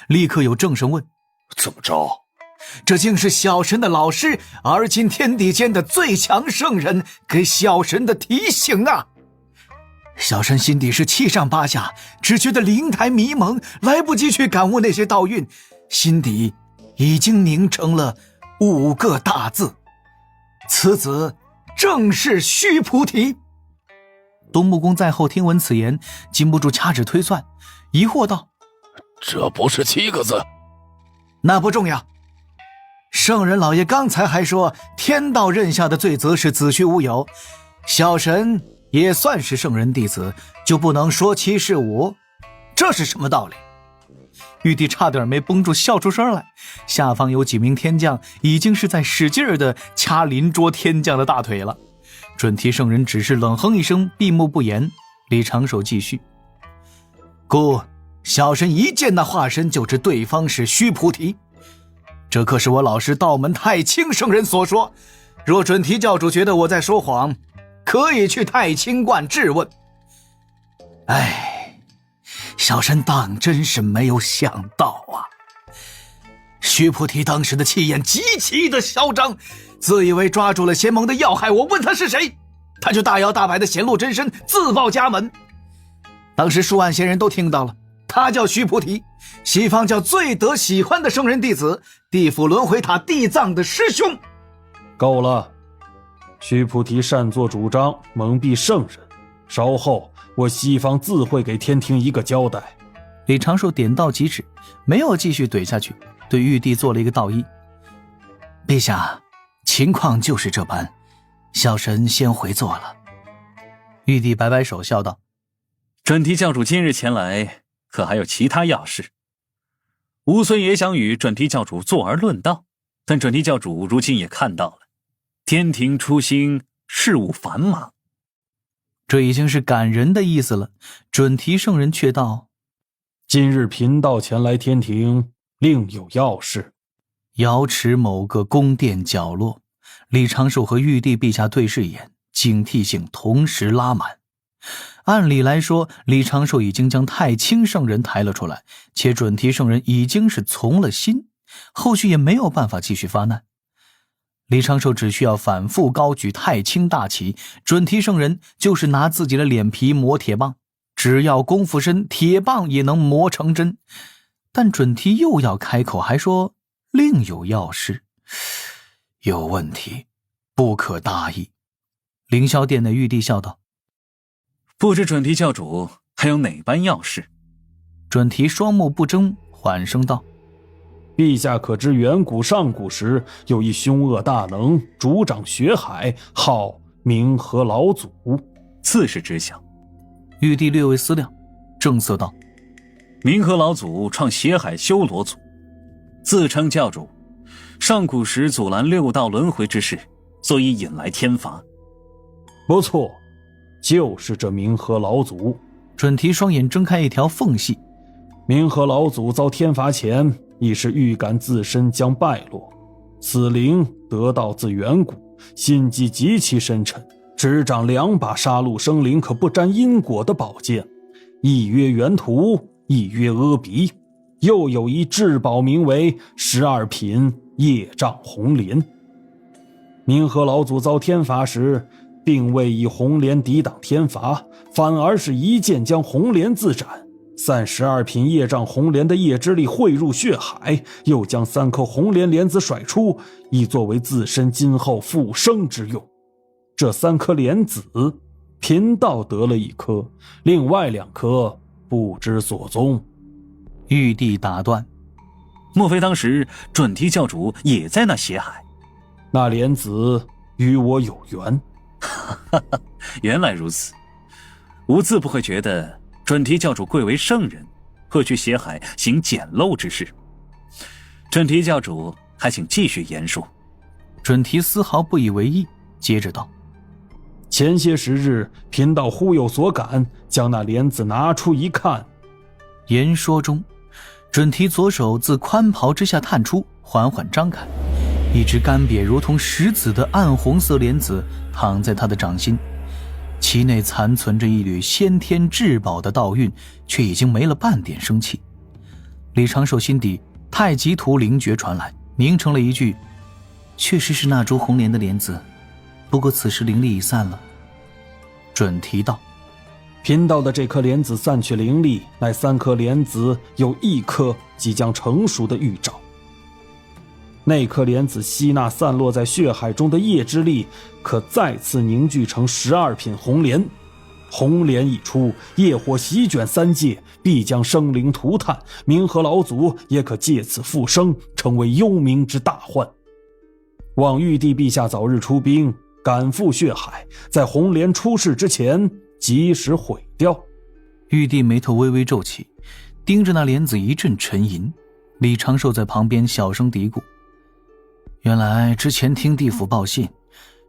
立刻有正神问：怎么着？这竟是小神的老师，而今天地间的最强圣人给小神的提醒啊！小神心底是七上八下，只觉得灵台迷蒙，来不及去感悟那些道韵，心底已经凝成了5个大字：此子正是须菩提。东木公在后听闻此言，禁不住掐指推算，疑惑道：这不是7个字？那不重要，圣人老爷刚才还说天道认下的罪责是子虚乌有，小神也算是圣人弟子，就不能说其是5？这是什么道理？玉帝差点没绷住笑出声来，下方有几名天将已经是在使劲地掐邻桌天将的大腿了。准提圣人只是冷哼一声，闭目不言。李长寿继续：故小神一见那化身就知对方是须菩提，这可是我老师道门太清圣人所说，若准提教主觉得我在说谎，可以去太清观质问。小神当真是没有想到啊！须菩提当时的气焰极其的嚣张，自以为抓住了邪盟的要害，我问他是谁，他就大摇大摆的显露真身，自报家门。当时数万贤人都听到了，他叫须菩提，西方叫最得喜欢的圣人弟子，地府轮回塔地藏的师兄。够了，须菩提擅作主张，蒙蔽圣人，稍后我西方自会给天庭一个交代。李长寿点到即止，没有继续怼下去，对玉帝做了一个道揖：陛下，情况就是这般，小神先回座了。玉帝摆摆手笑道：准提教主今日前来，可还有其他要事？吾虽也想与准提教主坐而论道，但准提教主如今也看到了，天庭初兴，事务繁忙。这已经是感人的意思了。准提圣人却道：今日贫道前来天庭，另有要事。瑶池某个宫殿角落，李长寿和玉帝陛下对视一眼，警惕性同时拉满。按理来说，李长寿已经将太清圣人抬了出来，且准提圣人已经是从了心，后续也没有办法继续发难。李长寿只需要反复高举太清大旗，准提圣人就是拿自己的脸皮磨铁棒，只要功夫深，铁棒也能磨成针。但准提又要开口，还说另有要事，有问题，不可大意。凌霄殿的玉帝笑道：不知准提教主还有哪般要事？准提双目不睁，缓声道：陛下可知远古上古时有一凶恶大能，主掌血海，号冥河老祖。自是知晓。玉帝略微思量，正色道：冥河老祖创血海修罗祖，自称教主，上古时阻拦6道轮回之事，所以引来天罚。不错，就是这冥河老祖。准提双眼睁开一条缝隙。冥河老祖遭天罚前，已是预感自身将败落，此灵得道自远古，心机极其深沉，执掌2把杀戮生灵可不沾因果的宝剑，一曰元图，一曰阿鼻，又有一至宝名为12品业障红莲。冥河老祖遭天罚时，并未以红莲抵挡天罚，反而是一剑将红莲自斩，散12品业障红莲的业之力汇入血海，又将3颗红莲莲子甩出，以作为自身今后复生之用。这3颗莲子，贫道得了1颗，另外2颗不知所踪。玉帝打断：莫非当时准提教主也在那血海？那莲子与我有缘。原来如此，吾自不会觉得准提教主贵为圣人，会去血海行简陋之事。准提教主还请继续言述。准提丝毫不以为意，接着道：前些时日，贫道忽有所感，将那莲子拿出一看。言说中，准提左手自宽袍之下探出，缓缓张开，一只干瘪如同石子的暗红色莲子躺在他的掌心，其内残存着一缕先天至宝的道韵，却已经没了半点生气。李长寿心底太极图灵觉传来，凝成了一句：确实是那株红莲的莲子，不过此时灵力已散了。准提道：贫道的这颗莲子散去灵力，乃3颗莲子有1颗即将成熟的预兆。那颗莲子吸纳散落在血海中的业之力，可再次凝聚成12品红莲。红莲一出，业火席卷3界，必将生灵涂炭，冥河老祖也可借此复生，成为幽冥之大患。望玉帝陛下早日出兵，赶赴血海，在红莲出世之前及时毁掉。玉帝眉头微微皱起，盯着那莲子一阵沉吟。李长寿在旁边小声嘀咕：原来之前听地府报信，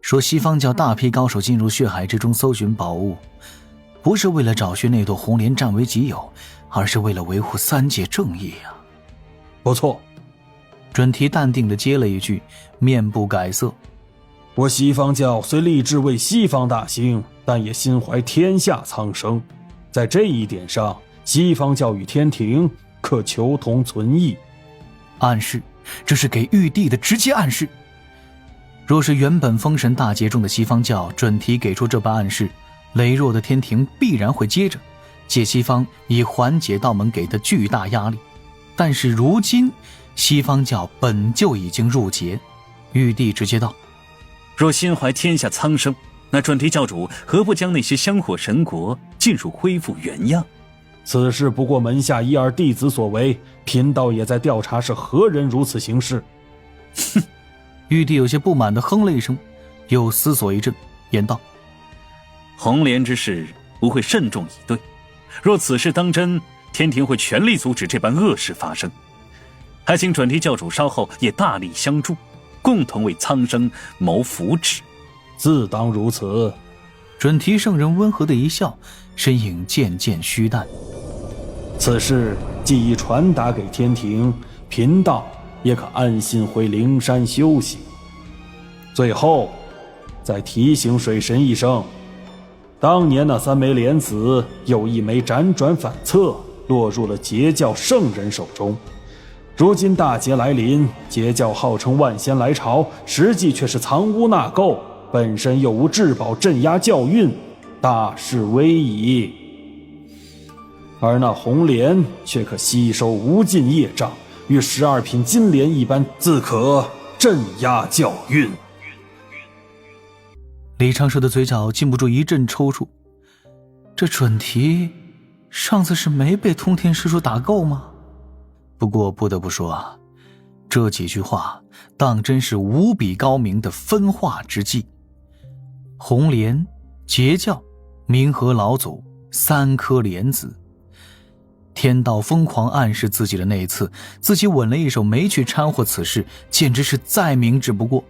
说西方教大批高手进入血海之中搜寻宝物，不是为了找寻那朵红莲占为己有，而是为了维护3界正义啊。不错。准提淡定地接了一句，面不改色：我西方教虽立志为西方大兴，但也心怀天下苍生，在这一点上，西方教与天庭可求同存异。暗示，这是给玉帝的直接暗示。若是原本封神大劫中的西方教准提给出这般暗示，羸弱的天庭必然会接着借西方以缓解道门给的巨大压力。但是如今西方教本就已经入劫，玉帝直接道：若心怀天下苍生，那准提教主何不将那些香火神国尽数恢复原样？此事不过门下1、2弟子所为，贫道也在调查是何人如此行事。哼！玉帝有些不满地哼了一声，又思索一阵，言道：红莲之事不会慎重以对，若此事当真，天庭会全力阻止这般恶事发生。还请准提教主稍后也大力相助，共同为苍生谋福祉。自当如此。准提圣人温和的一笑，身影渐渐虚淡。此事既已传达给天庭，贫道也可安心回灵山休息。最后再提醒水神一声，当年那3枚莲子有1枚辗转反侧，落入了截教圣人手中。如今大劫来临，截教号称万仙来朝，实际却是藏污纳垢，本身又无至宝镇压教运，大事危矣。而那红莲却可吸收无尽业障，与12品金莲一般，自可镇压教运。李长寿的嘴角禁不住一阵抽搐。这准提上次是没被通天师叔打够吗？不过不得不说啊，这几句话当真是无比高明的分化之计。红莲、截教、冥河老祖3颗莲子，天道疯狂暗示自己的那一次，自己稳了一手没去掺和此事，简直是再明智不过。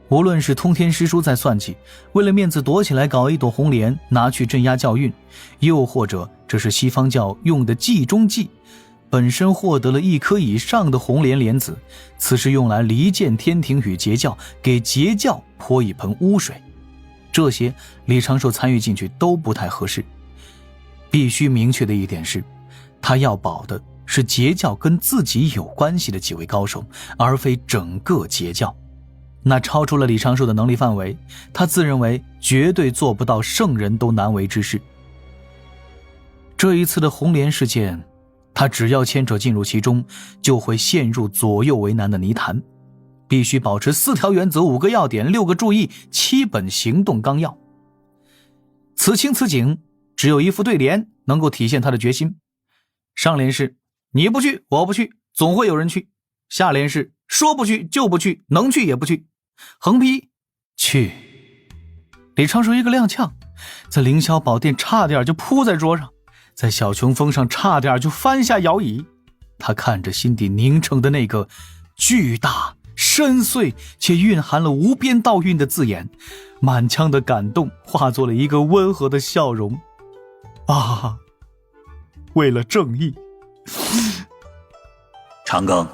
无论是通天师叔在算计，为了面子躲起来搞一朵红莲拿去镇压教运，又或者这是西方教用的计中计，本身获得了1颗以上的红莲莲子，此时用来离间天庭与截教，给截教泼一盆污水，这些李长寿参与进去都不太合适。必须明确的一点是，他要保的是截教跟自己有关系的几位高手，而非整个截教。那超出了李长寿的能力范围，他自认为绝对做不到圣人都难为之事。这一次的红莲事件，他只要牵扯进入其中，就会陷入左右为难的泥潭。必须保持4条原则、5个要点、6个注意、7本行动纲要。此情此景，只有一副对联能够体现他的决心。上联是你不去我不去，总会有人去。下联是说不去就不去，能去也不去。横批去。李长寿一个踉跄，在凌霄宝殿差点就扑在桌上，在小琼峰上差点就翻下摇椅。他看着心底凝成的那个巨大深邃且蕴含了无边道蕴的字眼，满腔的感动化作了一个温和的笑容。啊，为了正义。长庚，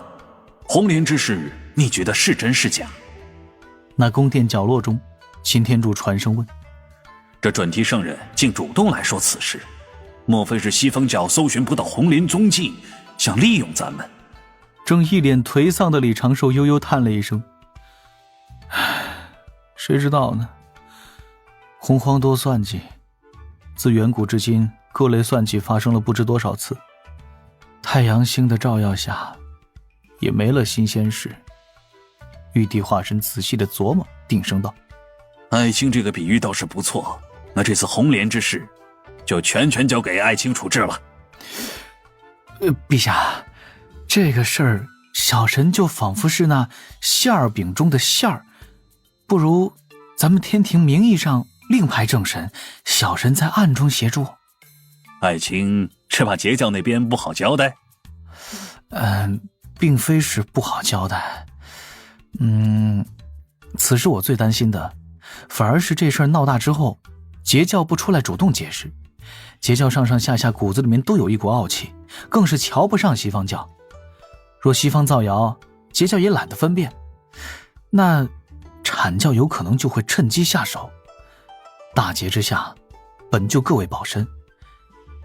红莲之事你觉得是真是假？那宫殿角落中，擎天柱传声问。这准提圣人竟主动来说此事，莫非是西方教搜寻不到红莲踪迹，想利用咱们。正一脸颓丧的李长寿悠悠叹了一声：“唉，谁知道呢？洪荒多算计，自远古至今，各类算计发生了不知多少次。太阳星的照耀下，也没了新鲜事。”玉帝化身仔细的琢磨，定声道：“爱卿这个比喻倒是不错，那这次红莲之事，就全交给爱卿处置了。”陛下，这个事儿，小神就仿佛是那馅儿饼中的馅儿，不如咱们天庭名义上另派正神，小神在暗中协助。爱卿是怕截教那边不好交代？并非是不好交代。此事我最担心的，反而是这事儿闹大之后，截教不出来主动解释。截教上上下下骨子里面都有一股傲气，更是瞧不上西方教。若西方造谣，截教也懒得分辨，那阐教有可能就会趁机下手。大劫之下，本就各为保身。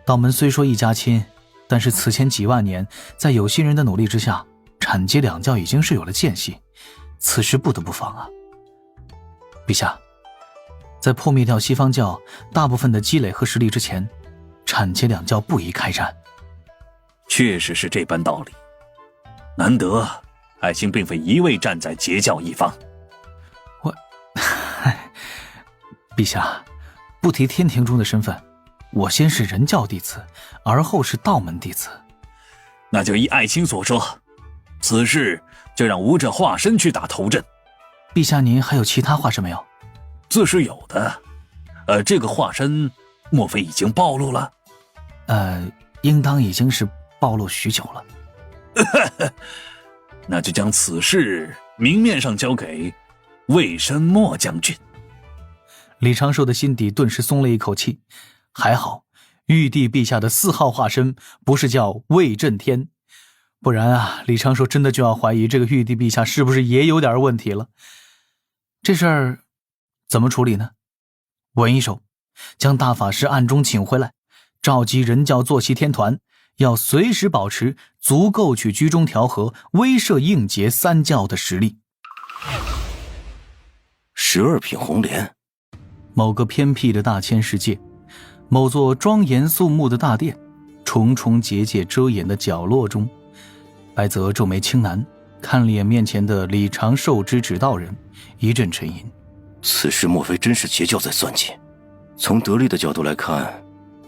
道门虽说一家亲，但是此前几万年，在有心人的努力之下，阐截两教已经是有了间隙，此事不得不防啊。陛下，在破灭掉西方教大部分的积累和实力之前，阐截两教不宜开战。确实是这般道理。难得爱卿并非一味站在截教一方。陛下，不提天庭中的身份，我先是人教弟子，而后是道门弟子。那就依爱卿所说，此事就让武者化身去打头阵。陛下您还有其他化身没有？自是有的。这个化身莫非已经暴露了？应当已经是暴露许久了。那就将此事明面上交给魏申墨将军。李长寿的心底顿时松了一口气，还好玉帝陛下的4号化身不是叫魏震天，不然啊，李长寿真的就要怀疑这个玉帝陛下是不是也有点问题了。这事儿怎么处理呢？稳一手，将大法师暗中请回来，召集人教坐席天团，要随时保持足够去居中调和、威慑应劫3教的实力。12品红莲。某个偏僻的大千世界，某座庄严肃穆的大殿，重重结界遮掩的角落中，白泽皱眉轻喃，看了眼面前的李长寿之指导人，一阵沉吟。此事莫非真是截教在算计？从得力的角度来看，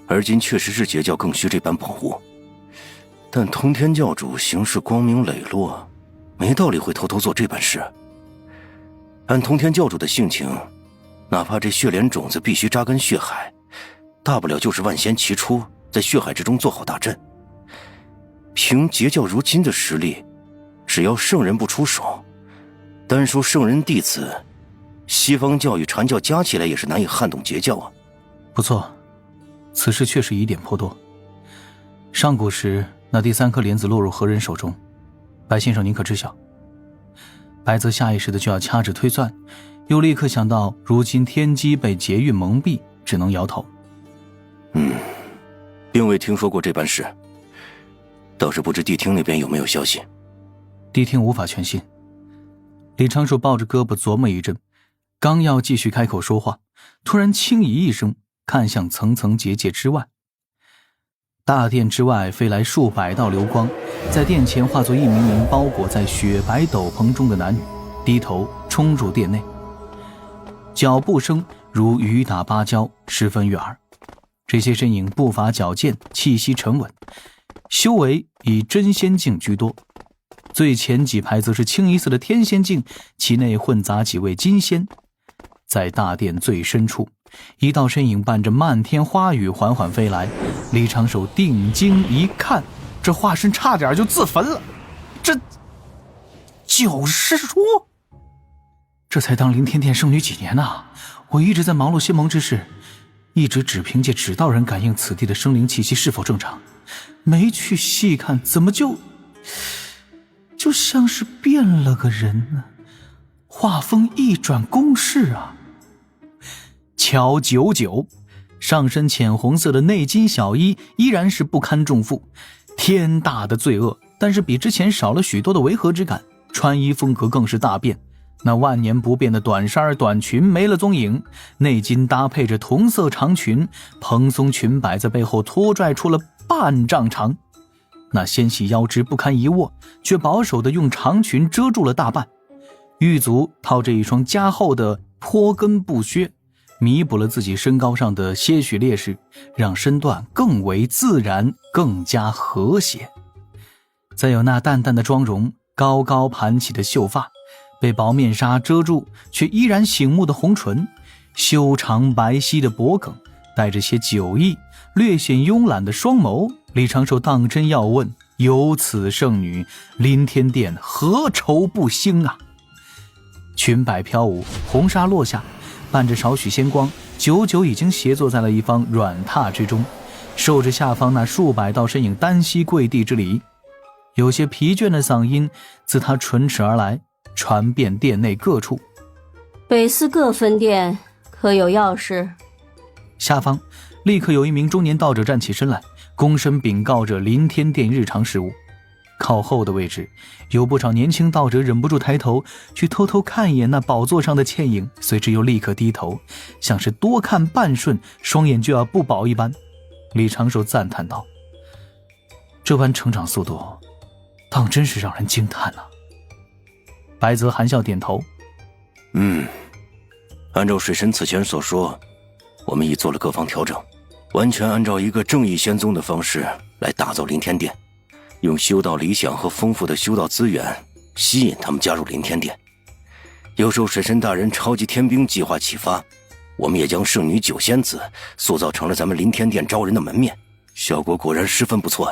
而今确实是截教更需这般保护，但通天教主行事光明磊落，没道理会偷偷做这般事。按通天教主的性情，哪怕这血莲种子必须扎根血海，大不了就是万仙齐出，在血海之中做好大阵。凭截教如今的实力，只要圣人不出手，单说圣人弟子，西方教与禅教加起来也是难以撼动截教啊。不错，此事确实疑点颇多。上古时那第3颗莲子落入何人手中，白先生您可知晓？白泽下意识的就要掐指推算，又立刻想到如今天机被劫运蒙蔽，只能摇头。并未听说过这般事，倒是不知谛听那边有没有消息。谛听无法全信。李长寿抱着胳膊琢磨一阵，刚要继续开口说话，突然轻咦一声，看向层层结界之外。大殿之外飞来数百道流光，在殿前化作一名名包裹在雪白斗篷中的男女，低头冲入殿内。脚步声如雨打芭蕉，十分悦耳。这些身影步伐矫健，气息沉稳，修为以真仙境居多。最前几排则是清一色的天仙境，其内混杂几位金仙。在大殿最深处，一道身影伴着漫天花雨缓缓飞来。李长寿定睛一看，这化身差点就自焚了。这就是说，这才当凌天殿圣女几年啊，我一直在忙碌仙盟之事，一直只凭借指道人感应此地的生灵气息是否正常，没去细看，怎么就像是变了个人呢？画风一转公式啊！乔99上身浅红色的内襟小衣依然是不堪重负，天大的罪恶，但是比之前少了许多的违和之感，穿衣风格更是大变。那万年不变的短衫短裙没了踪影，内襟搭配着同色长裙，蓬松裙摆在背后拖拽出了半丈长。那纤细腰肢不堪一握，却保守地用长裙遮住了大半。玉足套着一双加厚的坡跟布靴，弥补了自己身高上的些许劣势，让身段更为自然，更加和谐。再有那淡淡的妆容，高高盘起的秀发，被薄面纱遮住却依然醒目的红唇，修长白皙的脖颈，带着些酒意，略显慵懒的双眸。李长寿当真要问，有此圣女，林天殿何愁不兴啊？裙摆飘舞，红纱落下，伴着少许仙光，久久已经斜坐在了一方软榻之中，受着下方那数百道身影单膝跪地之礼。有些疲倦的嗓音自他唇齿而来，传遍殿内各处。北寺各分店可有要事？下方立刻有一名中年道者站起身来，躬身禀告着林天殿日常事务。靠后的位置有不少年轻道者忍不住抬头去偷偷看一眼那宝座上的倩影，随之又立刻低头，像是多看半瞬双眼就要不保一般。李长寿赞叹道：这般成长速度当真是让人惊叹啊。白泽含笑点头，按照水神此前所说，我们已做了各方调整，完全按照一个正义仙宗的方式来打造林天殿，用修道理想和丰富的修道资源吸引他们加入林天殿。又受水神大人超级天兵计划启发，我们也将圣女九仙子塑造成了咱们林天殿招人的门面，效果果然十分不错。